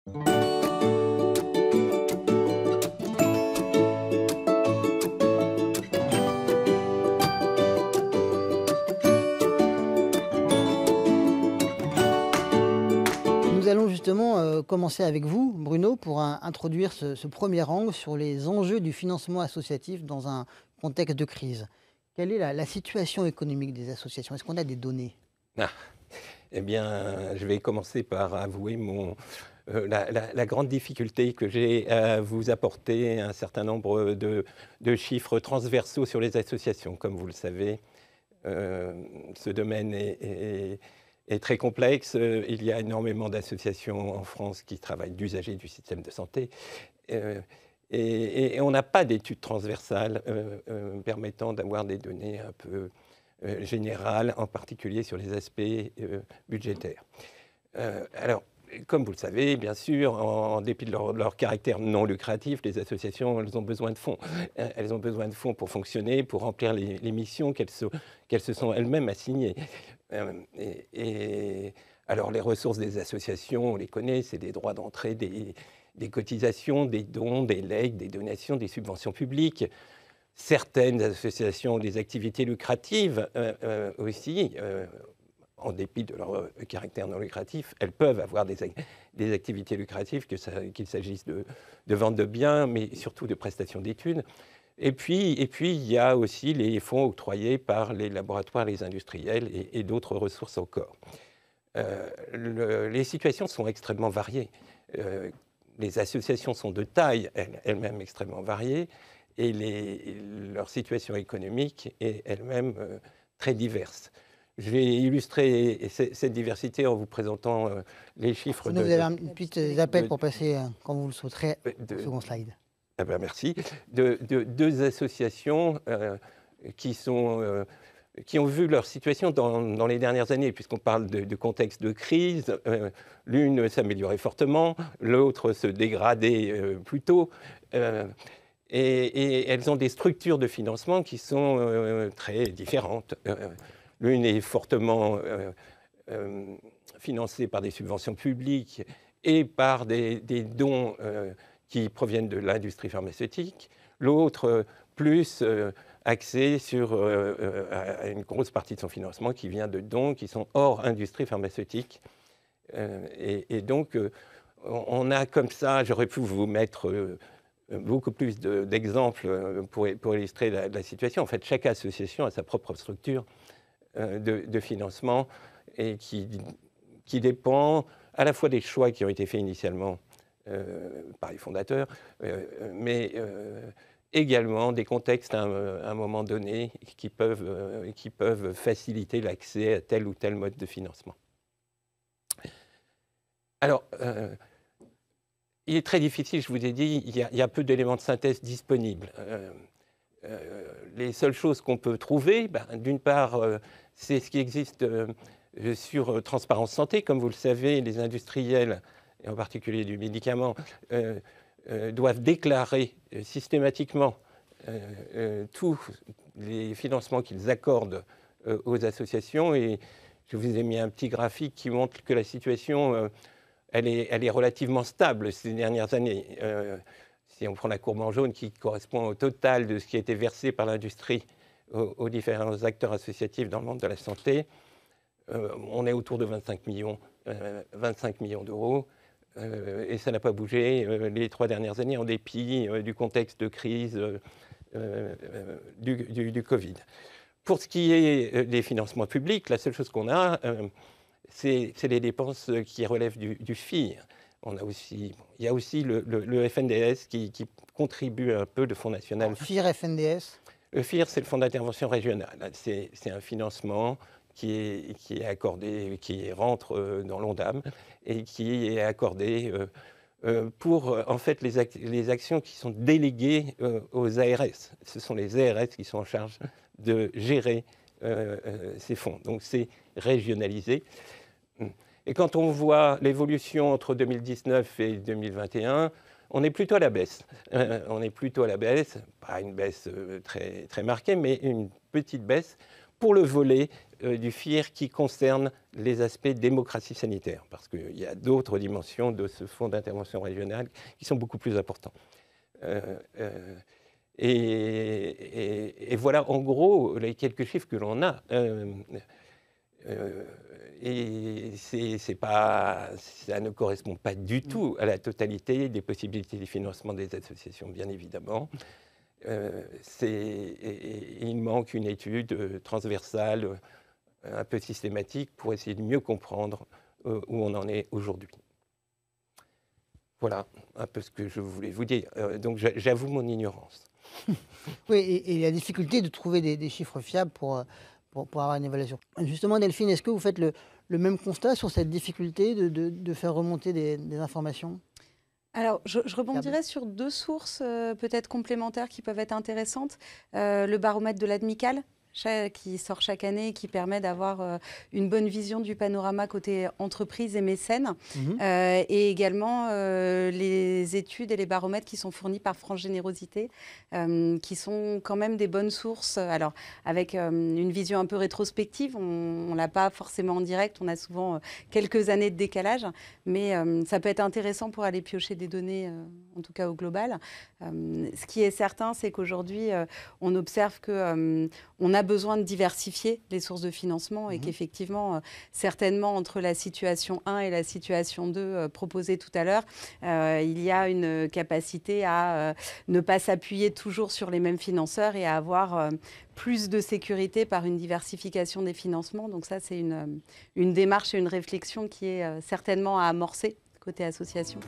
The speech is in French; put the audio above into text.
Nous allons justement commencer avec vous, Bruno, pour introduire ce premier angle sur les enjeux du financement associatif dans un contexte de crise. Quelle est la situation économique des associations? Est-ce qu'on a des données? Ah, eh bien, je vais commencer par avouer la grande difficulté que j'ai à vous apporter un certain nombre de chiffres transversaux sur les associations. Comme vous le savez, ce domaine est très complexe. Il y a énormément d'associations en France qui travaillent d'usagers du système de santé. Euh, et on n'a pas d'études transversales permettant d'avoir des données un peu générales, en particulier sur les aspects budgétaires. Alors, comme vous le savez, bien sûr, en dépit de leur caractère non lucratif, les associations, elles ont besoin de fonds. Elles ont besoin de fonds pour fonctionner, pour remplir les missions qu'elles se sont elles-mêmes assignées. Alors, les ressources des associations, on les connaît, c'est des droits d'entrée, des cotisations, des dons, des legs, des donations, des subventions publiques. Certaines associations ont des activités lucratives aussi. En dépit de leur caractère non lucratif, elles peuvent avoir des activités lucratives, qu'il s'agisse de vente de biens, mais surtout de prestations d'études. Et puis, il y a aussi les fonds octroyés par les laboratoires, les industriels et d'autres ressources encore. Les situations sont extrêmement variées. Les associations sont de taille elles-mêmes extrêmement variées et leur situation économique est elle-même très diverse. Je vais illustrer cette diversité en vous présentant les chiffres Sinon, vous avez un petit appel pour passer, quand vous le souhaiterez, au second slide. Ah ben merci. De deux associations qui ont vu leur situation dans les dernières années, puisqu'on parle de contexte de crise. L'une s'améliorait fortement, l'autre se dégradait plutôt. Et elles ont des structures de financement qui sont très différentes. L'une est fortement financée par des subventions publiques et par des dons qui proviennent de l'industrie pharmaceutique. L'autre, plus axée sur une grosse partie de son financement qui vient de dons qui sont hors industrie pharmaceutique. Et donc, on a comme ça, j'aurais pu vous mettre beaucoup plus d'exemples pour illustrer la situation. En fait, chaque association a sa propre structure de financement et qui dépend à la fois des choix qui ont été faits initialement par les fondateurs, mais également des contextes à un moment donné qui peuvent faciliter l'accès à tel ou tel mode de financement. Alors, il est très difficile, je vous ai dit, il y a peu d'éléments de synthèse disponibles. Les seules choses qu'on peut trouver, d'une part, c'est ce qui existe sur Transparence Santé. Comme vous le savez, les industriels, et en particulier du médicament, doivent déclarer systématiquement tous les financements qu'ils accordent aux associations. Et je vous ai mis un petit graphique qui montre que la situation, elle est relativement stable ces dernières années. Si on prend la courbe en jaune qui correspond au total de ce qui a été versé par l'industrie aux différents acteurs associatifs dans le monde de la santé, on est autour de 25 millions d'euros. Et ça n'a pas bougé les 3 dernières années en dépit du contexte de crise du Covid. Pour ce qui est des financements publics, la seule chose qu'on a, c'est les dépenses qui relèvent du FIR. Il y a aussi le FNDS qui contribue un peu, le Fonds national. FIR, FNDS. Le FIR, c'est le Fonds d'intervention régionale. C'est un financement qui est accordé, qui rentre dans l'ONDAM et qui est accordé pour en fait les actions qui sont déléguées aux ARS. Ce sont les ARS qui sont en charge de gérer ces fonds. Donc c'est régionalisé. Et quand on voit l'évolution entre 2019 et 2021, on est plutôt à la baisse. On est plutôt à la baisse, pas une baisse très, très marquée, mais une petite baisse pour le volet du FIR qui concerne les aspects démocratie sanitaire, parce qu'il y a d'autres dimensions de ce fonds d'intervention régionale qui sont beaucoup plus importants. Et voilà en gros les quelques chiffres que l'on a. Et ça ne correspond pas du tout à la totalité des possibilités de financement des associations, bien évidemment. Il manque une étude transversale, un peu systématique, pour essayer de mieux comprendre où on en est aujourd'hui. Voilà un peu ce que je voulais vous dire. Donc j'avoue mon ignorance. Oui, et la difficulté de trouver des chiffres fiables pour avoir une évaluation. Justement, Delphine, est-ce que vous faites le même constat sur cette difficulté de faire remonter des informations ? Alors, je rebondirais sur deux sources peut-être complémentaires qui peuvent être intéressantes. Le baromètre de l'ADMICAL, qui sort chaque année et qui permet d'avoir une bonne vision du panorama côté entreprise et mécènes. Et également les études et les baromètres qui sont fournis par France Générosité, qui sont quand même des bonnes sources. Alors, avec une vision un peu rétrospective, on ne l'a pas forcément en direct, on a souvent quelques années de décalage, mais ça peut être intéressant pour aller piocher des données, en tout cas au global. Ce qui est certain, c'est qu'aujourd'hui, on observe qu'on a besoin de diversifier les sources de financement et qu'effectivement, certainement, entre la situation 1 et la situation 2 proposée tout à l'heure, il y a une capacité à ne pas s'appuyer toujours sur les mêmes financeurs et à avoir plus de sécurité par une diversification des financements. Donc ça, c'est une démarche et une réflexion qui est certainement à amorcer côté association.